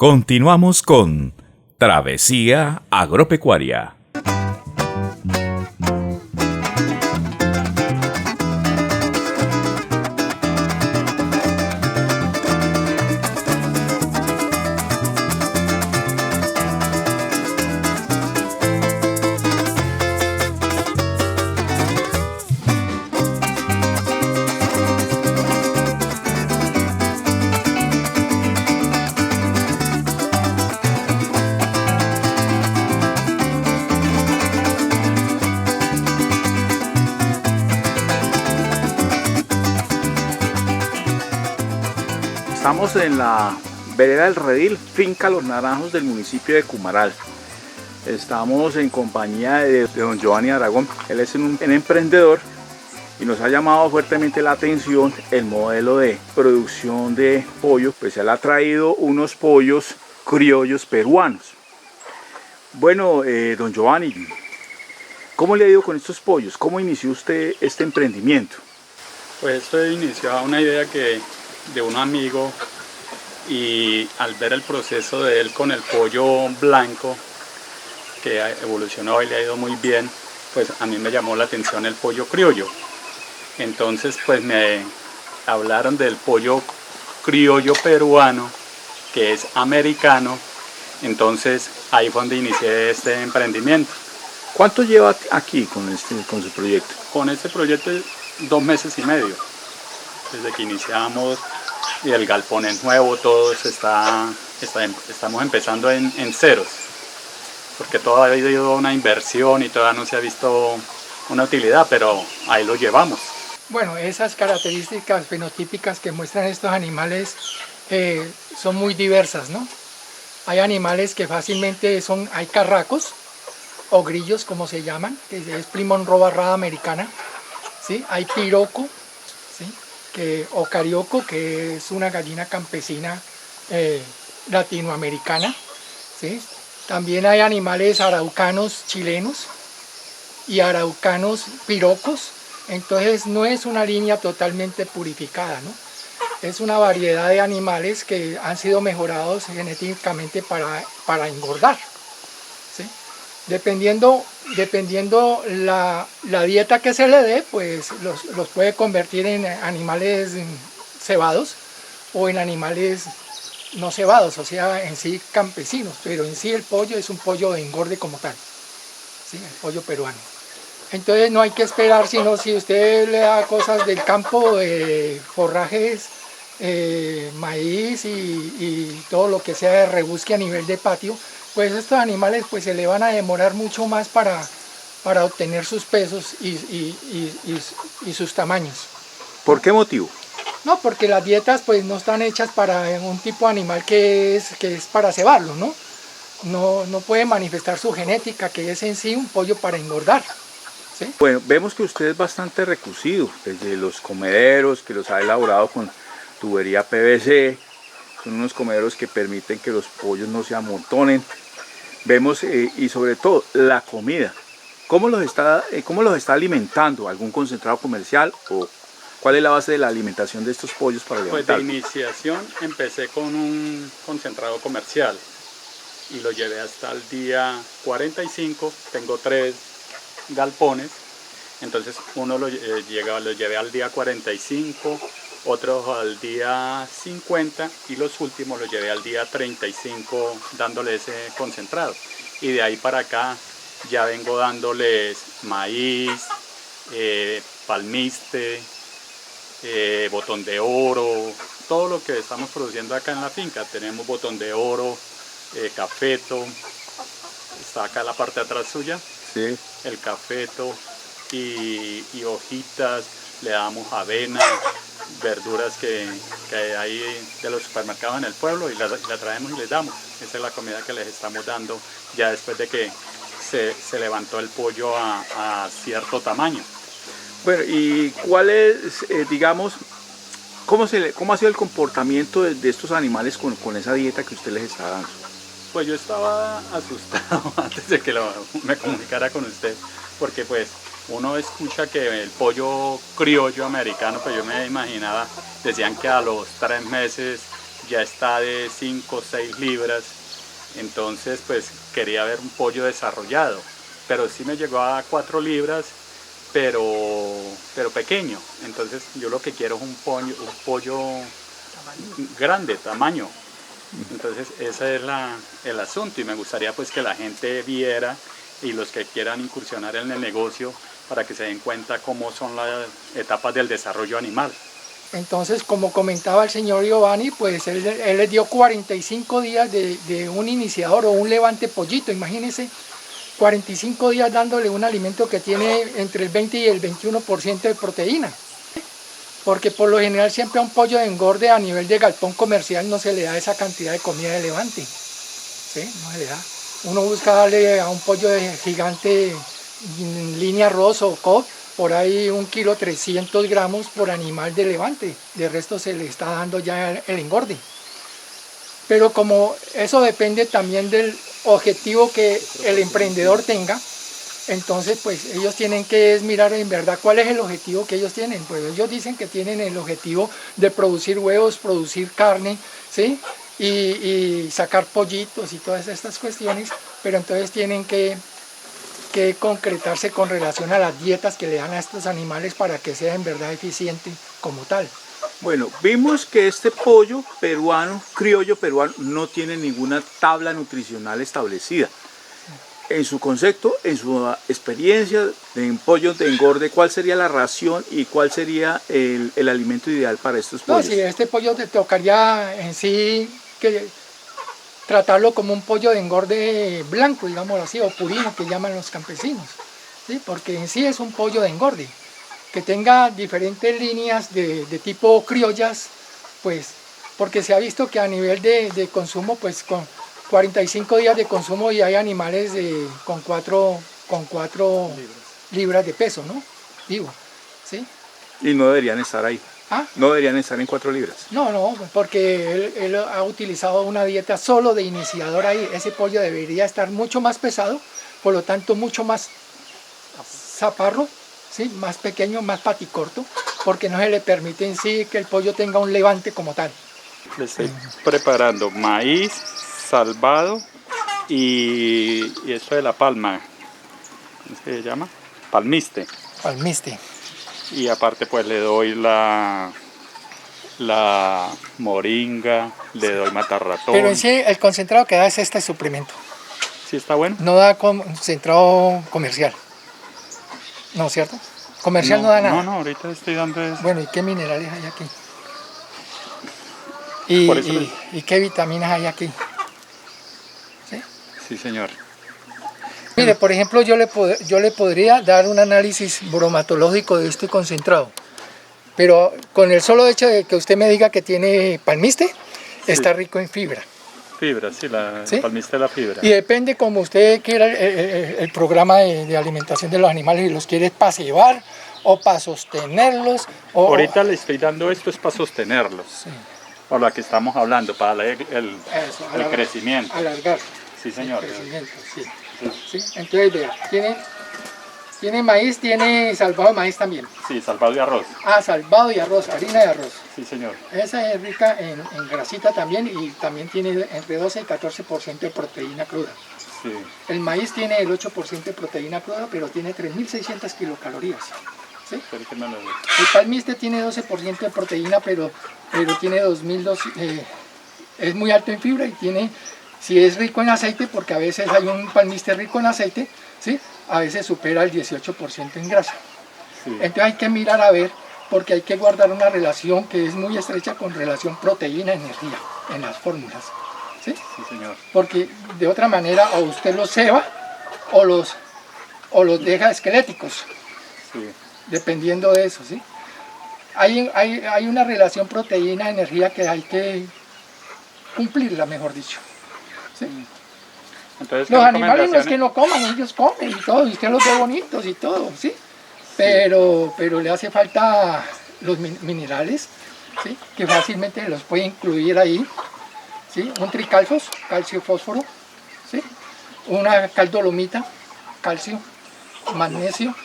Continuamos con Travesía Agropecuaria. Estamos en la vereda del Redil, finca Los Naranjos del municipio de Cumaral. Estamos en compañía de don Giovanni Aragón. Él es un emprendedor y nos ha llamado fuertemente la atención el modelo de producción de pollo, pues él ha traído unos pollos criollos peruanos. Bueno, don Giovanni, ¿cómo le ha ido con estos pollos? ¿Cómo inició usted este emprendimiento? Pues esto inició a una idea de un amigo, y al ver el proceso de él con el pollo blanco que evolucionó y le ha ido muy bien, pues a mí me llamó la atención el pollo criollo. Entonces pues me hablaron del pollo criollo peruano, que es americano. Entonces ahí fue donde inicié este emprendimiento. ¿Cuánto lleva aquí con su proyecto? Con este proyecto 2 meses y medio. Desde que iniciamos, y el galpón es nuevo, todos estamos empezando en ceros, porque todavía ha habido una inversión y todavía no se ha visto una utilidad, pero ahí lo llevamos. Bueno, esas características fenotípicas que muestran estos animales son muy diversas, ¿no? Hay animales que fácilmente hay carracos o grillos, como se llaman, que es Plymouth Rock barrada americana, ¿sí? Hay piroco, ¿sí? O carioco, que es una gallina campesina latinoamericana, ¿sí? También hay animales araucanos chilenos y araucanos pirocos. Entonces no es una línea totalmente purificada, ¿no? Es una variedad de animales que han sido mejorados genéticamente para engordar, ¿sí? Dependiendo la dieta que se le dé, pues los puede convertir en animales cebados o en animales no cebados, o sea, en sí campesinos, pero en sí el pollo es un pollo de engorde como tal, ¿sí? El pollo peruano. Entonces no hay que esperar, sino si usted le da cosas del campo, forrajes, maíz y todo lo que sea de rebusque a nivel de patio, pues estos animales pues se le van a demorar mucho más para obtener sus pesos y sus tamaños. ¿Por qué motivo? No, porque las dietas pues no están hechas para un tipo de animal que es para cebarlo, ¿no? No puede manifestar su genética, que es en sí un pollo para engordar, ¿sí? Bueno, vemos que usted es bastante reclusivo, desde los comederos que los ha elaborado con tubería PVC, son unos comederos que permiten que los pollos no se amontonen. Vemos y sobre todo la comida, ¿cómo los está alimentando? ¿Algún concentrado comercial o cuál es la base de la alimentación de estos pollos para levantar? Pues de iniciación empecé con un concentrado comercial y lo llevé hasta el día 45, tengo 3 galpones, entonces uno lo llevé al día 45, otros al día 50 y los últimos los llevé al día 35 dándole ese concentrado. Y de ahí para acá ya vengo dándoles maíz, palmiste, botón de oro, todo lo que estamos produciendo acá en la finca. Tenemos botón de oro, cafeto, está acá en la parte de atrás suya, sí. El cafeto y hojitas, le damos avena, verduras que hay de los supermercados en el pueblo y la traemos y les damos. Esa es la comida que les estamos dando ya después de que se levantó el pollo a cierto tamaño. Bueno, ¿y cuál es, digamos, cómo ha sido el comportamiento de estos animales con esa dieta que usted les está dando? Pues yo estaba asustado antes de que me comunicara con usted, porque pues uno escucha que el pollo criollo americano, pues yo me imaginaba, decían que a los 3 meses ya está de 5 o 6 libras, entonces pues quería ver un pollo desarrollado, pero sí me llegó a 4 libras, pero pequeño. Entonces yo lo que quiero es un pollo grande, tamaño. Entonces ese es el asunto, y me gustaría pues que la gente viera, y los que quieran incursionar en el negocio, para que se den cuenta cómo son las etapas del desarrollo animal. Entonces, como comentaba el señor Giovanni, pues él les dio 45 días de un iniciador o un levante pollito, imagínense, 45 días dándole un alimento que tiene entre el 20 y el 21% de proteína. Porque por lo general siempre a un pollo de engorde a nivel de galpón comercial no se le da esa cantidad de comida de levante. ¿Sí? No se le da. Uno busca darle a un pollo de gigante en línea arroz o COP por ahí 1,3 kg por animal de levante. De resto se le está dando ya el engorde. Pero como eso depende también del objetivo que el emprendedor tenga, entonces pues ellos tienen que mirar en verdad cuál es el objetivo que ellos tienen. Pues ellos dicen que tienen el objetivo de producir huevos, producir carne, ¿sí? Y sacar pollitos y todas estas cuestiones, pero entonces tienen que concretarse con relación a las dietas que le dan a estos animales para que sea en verdad eficiente como tal. Bueno, vimos que este pollo peruano, criollo peruano, no tiene ninguna tabla nutricional establecida. En su concepto, en su experiencia en pollos de engorde, ¿cuál sería la ración y cuál sería el alimento ideal para estos pollos? No, si este pollo te tocaría en sí que tratarlo como un pollo de engorde blanco, digámoslo así, o purino que llaman los campesinos, ¿sí? Porque en sí es un pollo de engorde, que tenga diferentes líneas de tipo criollas, pues porque se ha visto que a nivel de consumo, pues con 45 días de consumo y hay animales con 4 libras de peso, ¿no? Digo, ¿sí? Y no deberían estar ahí. ¿Ah? No deberían estar en 4 libras. No, porque él ha utilizado una dieta solo de iniciador ahí. Ese pollo debería estar mucho más pesado, por lo tanto mucho más zaparro, ¿sí? Más pequeño, más paticorto, porque no se le permite en sí que el pollo tenga un levante como tal. Le estoy preparando maíz salvado y esto de la palma, ¿cómo se llama? Palmiste. Palmiste. Y aparte pues le doy la moringa, le doy matarratón. Pero en sí el concentrado que da es este suplemento. ¿Sí está bueno? No da concentrado comercial. ¿No, cierto? Comercial no da nada. No, ahorita estoy dando eso. Bueno, ¿y qué minerales hay aquí? ¿Y qué vitaminas hay aquí? ¿Sí? Sí, señor. Mire, por ejemplo, yo le podría dar un análisis bromatológico de este concentrado, pero con el solo hecho de que usted me diga que tiene palmiste, sí, está rico en fibra. Fibra, sí, ¿sí? Palmiste la fibra. Y depende como usted quiera el programa de alimentación de los animales, si los quiere para cebar o para sostenerlos. Ahorita le estoy dando esto es para sostenerlos, sí, por lo que estamos hablando, para el crecimiento. Alargar. Sí, señor. El crecimiento, sí. ¿Sí? Entonces, vea, tiene maíz, tiene salvado de maíz también. Sí, salvado de arroz. Ah, salvado y arroz, harina de arroz. Sí, señor. Esa es rica en grasita también y también tiene entre 12 y 14% de proteína cruda. Sí. El maíz tiene el 8% de proteína cruda, pero tiene 3.600 kilocalorías. ¿Sí? El palmiste tiene 12% de proteína, pero tiene 2.200, es muy alto en fibra y tiene... Si es rico en aceite, porque a veces hay un palmiste rico en aceite, ¿sí? A veces supera el 18% en grasa. Sí. Entonces hay que mirar a ver, porque hay que guardar una relación que es muy estrecha con relación proteína-energía en las fórmulas. ¿Sí? Sí, señor. Porque de otra manera o usted los ceba o los deja esqueléticos, sí, dependiendo de eso. ¿Sí? Hay una relación proteína-energía que hay que cumplirla, mejor dicho. ¿Sí? Entonces, los animales no es que no coman, ellos comen y todo, y usted los ve bonitos y todo, ¿sí? Pero le hace falta los minerales, ¿sí? Que fácilmente los puede incluir ahí, ¿sí? Un tricalfos, calcio, fósforo, ¿sí? Una caldolomita, calcio, magnesio.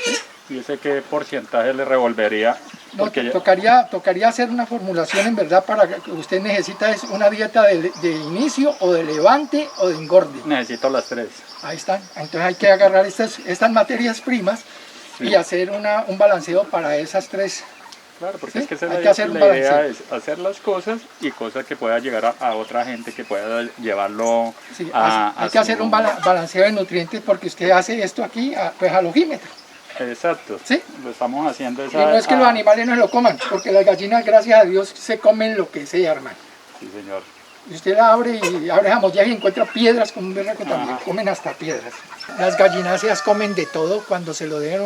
¿Sí? ¿Y ese qué porcentaje le revolvería No, Porque tocaría hacer una formulación en verdad para que usted necesita es una dieta de inicio o de levante o de engorde. necesito las tres. Ahí están. Entonces hay que agarrar estas materias primas y hacer un balanceo para esas tres. Claro, porque Sí, es que esa hay es que hacer un la idea balanceo. es hacer las cosas y cosas que pueda llegar a otra gente, que pueda llevarlo Sí, a hay que hacer un balanceo de nutrientes porque usted hace esto aquí pues al ojímetro. Exacto, ¿Sí? lo estamos haciendo. Y no es que los animales no se lo coman, porque las gallinas, gracias a Dios, se comen lo que sea, hermano. Sí, señor. Y usted la abre y abre jamollaje y encuentra piedras como un berraco también, Ajá. comen hasta piedras. Las gallináceas comen de todo cuando se lo den,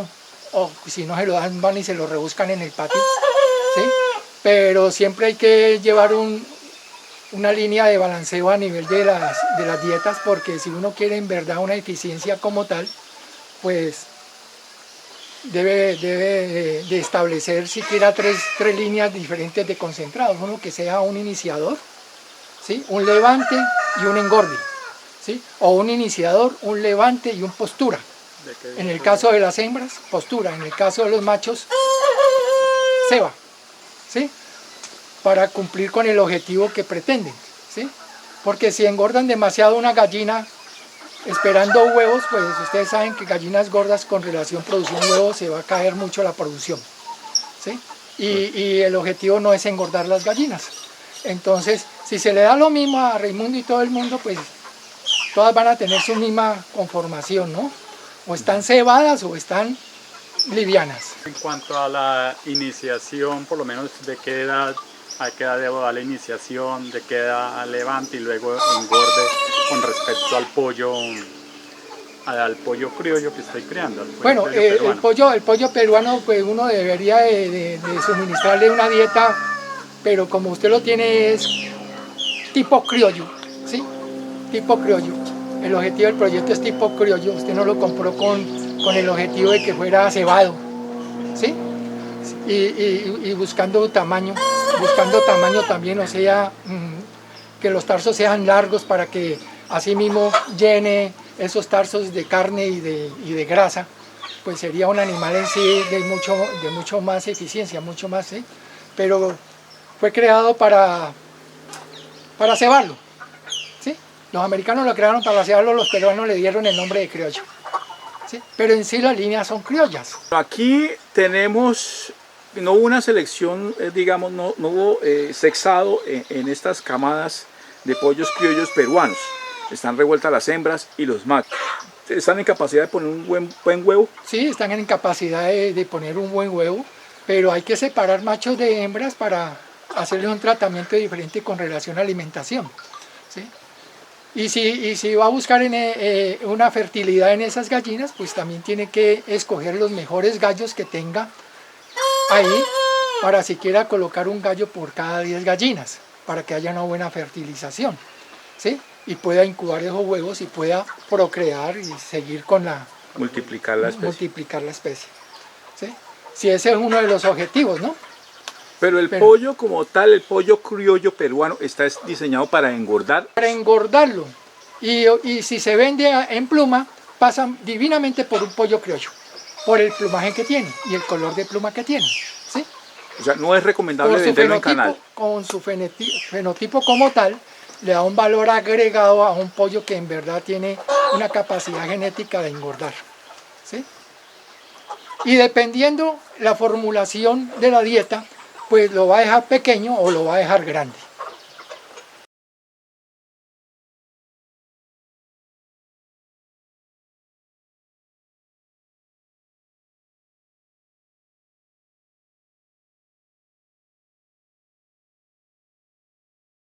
o si no se lo dan, van y se lo rebuscan en el patio, ¿sí? Pero siempre hay que llevar una línea de balanceo a nivel de las dietas, porque si uno quiere en verdad una eficiencia como tal, pues debe de establecer siquiera tres líneas diferentes de concentrados, uno que sea un iniciador, ¿sí? Un levante y un engorde, ¿sí? O un iniciador, un levante y un postura. En el caso de las hembras, postura. En el caso de los machos, ceba, ¿sí? Para cumplir con el objetivo que pretenden, ¿sí? Porque si engordan demasiado una gallina esperando huevos, pues ustedes saben que gallinas gordas con relación producción huevos se va a caer mucho la producción, ¿sí? Y el objetivo no es engordar las gallinas. Entonces, si se le da lo mismo a Raimundo y todo el mundo, pues todas van a tener su misma conformación, ¿no? O están cebadas o están livianas. En cuanto a la iniciación, por lo menos de qué edad, a qué edad debo dar la iniciación, de qué edad levante y luego engorde con respecto al pollo criollo que estoy criando. Bueno, el pollo peruano, pues uno debería de suministrarle una dieta, pero como usted lo tiene es tipo criollo, ¿sí? Tipo criollo. El objetivo del proyecto es tipo criollo, usted no lo compró con el objetivo de que fuera cebado, ¿sí? Y buscando tamaño también, o sea, que los tarsos sean largos para que así mismo llene esos tarsos de carne y de grasa, pues sería un animal en sí de mucho más eficiencia, mucho más, ¿sí? Pero fue creado para cebarlo, ¿sí? Los americanos lo crearon para cebarlo, los peruanos le dieron el nombre de criollo, ¿sí? Pero en sí las líneas son criollas. Aquí tenemos, no hubo una selección, digamos, no hubo sexado en estas camadas de pollos criollos peruanos. Están revueltas las hembras y los machos. ¿Están en capacidad de poner un buen huevo? Sí, están en capacidad de poner un buen huevo, pero hay que separar machos de hembras para hacerle un tratamiento diferente con relación a alimentación, ¿sí? Y si va a buscar una fertilidad en esas gallinas, pues también tiene que escoger los mejores gallos que tenga ahí para siquiera colocar un gallo por cada 10 gallinas, para que haya una buena fertilización, ¿sí? Y pueda incubar esos huevos y pueda procrear y seguir con Multiplicar la especie. ¿Sí? Si ese es uno de los objetivos, ¿no? Pero el pollo como tal, el pollo criollo peruano, está diseñado para engordar. Para engordarlo. Y si se vende en pluma, pasan divinamente por un pollo criollo, por el plumaje que tiene y el color de pluma que tiene, ¿sí? O sea, no es recomendable venderlo en canal. Con su fenotipo como tal, le da un valor agregado a un pollo que en verdad tiene una capacidad genética de engordar, ¿sí? Y dependiendo la formulación de la dieta, pues lo va a dejar pequeño o lo va a dejar grande.